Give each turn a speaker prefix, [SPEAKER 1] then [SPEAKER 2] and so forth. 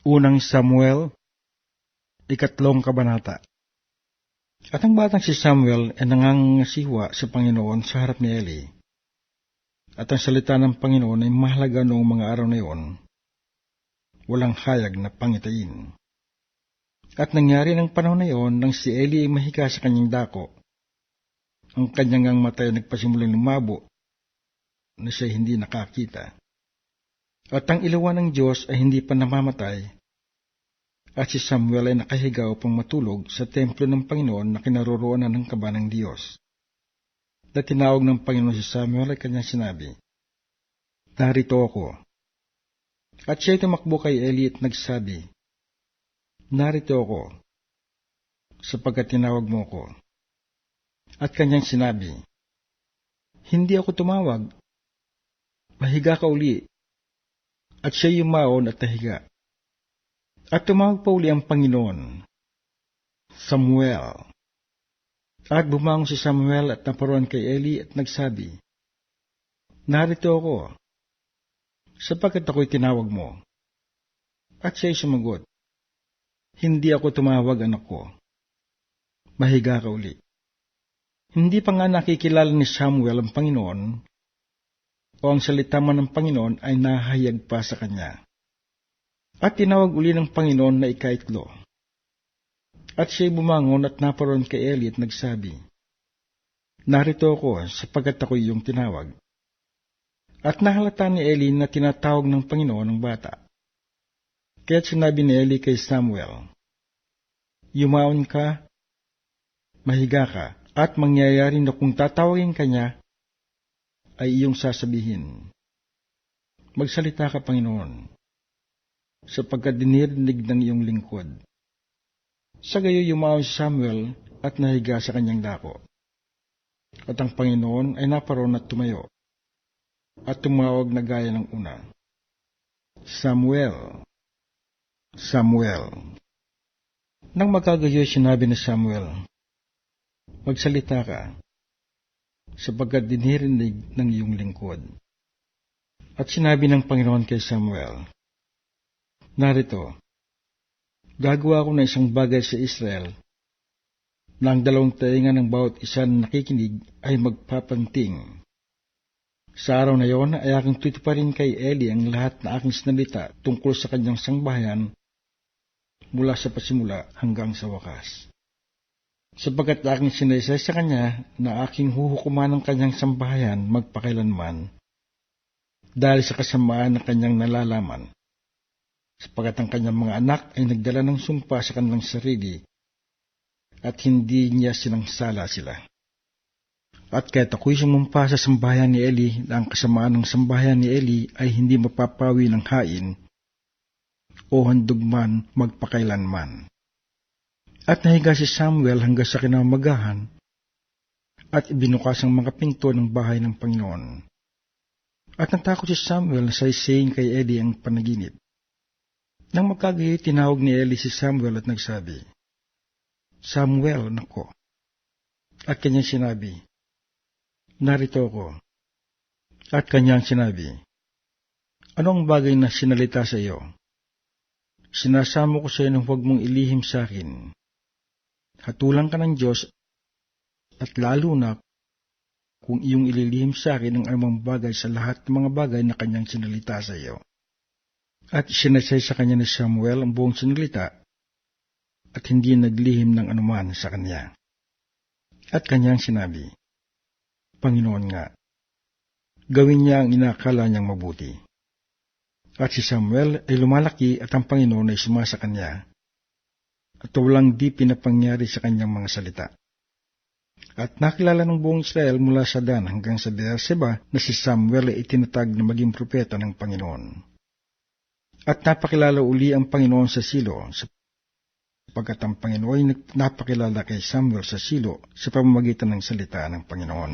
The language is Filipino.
[SPEAKER 1] Unang Samuel, 3 kabanata. At ang batang si Samuel ay nangangasiwa sa Panginoon sa harap ni Eli. At ang salita ng Panginoon ay mahalaga noong mga araw na iyon. Walang hayag na pangitain. At nangyari ng panahon na iyon nang si Eli ay mahiga sa kanyang dako. Ang kanyang mata ay nagpasimulang lumabo na siya hindi nakakita. At ang ilawan ng Diyos ay hindi pa namamatay, at si Samuel ay nakahiga upang matulog sa templo ng Panginoon na kinaroroonan ng kaba ng Diyos. At tinawag ng Panginoon si Samuel ay kanyang sinabi, "Narito ako." At siya ay tumakbo kay Eli at nagsabi, "Narito ako, sapagkat tinawag mo ko." At kanyang sinabi, "Hindi ako tumawag. Mahiga ka uli." At siya yumaon at nahiga. At tumawag pa uli ang Panginoon, "Samuel." At bumangon si Samuel at naparoon kay Eli at nagsabi, "Narito ako, sapagkat ako'y tinawag mo." At siya'y sumagot, "Hindi ako tumawag, anak ko. Mahiga ka uli." Hindi pa nga nakikilala ni Samuel ang Panginoon, o ang salita man ng Panginoon ay nahayag pa sa kanya. At tinawag uli ng Panginoon na ika-8. At siya'y bumangon at naparoon kay Eli at nagsabi, "Narito ako, sapagkat ako'y iyong tinawag." At nahalata ni Eli na tinatawag ng Panginoon ang bata. Kaya't sinabi ni Eli kay Samuel, "Yumaon ka, mahiga ka, at mangyayari na kung tatawagin ka niya, ay iyong sasabihin, 'Magsalita ka, Panginoon, sapagkat dinirinig ng iyong lingkod.'" Sa gayo yumaon si Samuel at nahiga sa kanyang dako. At ang Panginoon ay naparoon at tumayo, at tumawag na gaya ng una, "Samuel, Samuel." Nang magkagayoy sinabi ni Samuel, "Magsalita ka, sapagkat dinirinig ng iyong lingkod." At sinabi ng Panginoon kay Samuel, "Narito, gagawa ko na isang bagay sa Israel, na ang 2 tainga ng bawat isa na nakikinig ay magpapanting. Sa araw na iyon ay aking tutuparin kay Eli ang lahat na aking sinalita tungkol sa kanyang sangbahayan mula sa pasimula hanggang sa wakas. Sapagkat aking sinaysay sa kanya na aking huhukuman ng kanyang sambahayan magpakailanman, dahil sa kasamaan na kanyang nalalaman, sapagkat ang kanyang mga anak ay nagdala ng sumpa sa kanilang sarili, at hindi niya sinangsala sila. At kahit ako'y sumumpa sa sambahayan ni Eli na ang kasamaan ng sambahayan ni Eli ay hindi mapapawi ng hain o handog man magpakailanman." At nahiga si Samuel hanggang sa kinamagahan, at ibinukas ang mga pinto ng bahay ng Panginoon. At natakot si Samuel na saysayin kay Eli ang panaginip. Nang magkagayoy, tinawag ni Eli si Samuel at nagsabi, "Samuel, anak ko." At kanyang sinabi, "Narito ako." At kanyang sinabi, "Ano ang bagay na sinalita sa iyo? Sinasamo ko sa iyo na huwag mong ilihim sa akin. Hatulan ka ng Diyos, at lalo na kung iyong ililihim sa akin ang anumang bagay sa lahat ng mga bagay na kanyang sinalita sa iyo." At sinasay sa kanya ni Samuel ang buong sinalita, at hindi naglihim ng anuman sa kanya. At kanyang sinabi, "Panginoon nga, gawin niya ang inakala niyang mabuti." At si Samuel ay lumalaki at ang Panginoon ay sumasa kanya, at walang di pinapangyari sa kanyang mga salita. At nakilala ng buong Israel mula sa Dan hanggang sa Beerseba na si Samuel ay itinatag na maging propeta ng Panginoon. At napakilala uli ang Panginoon sa Silo, sapagkat ang Panginoon ay napakilala kay Samuel sa Silo sa pamamagitan ng salita ng Panginoon.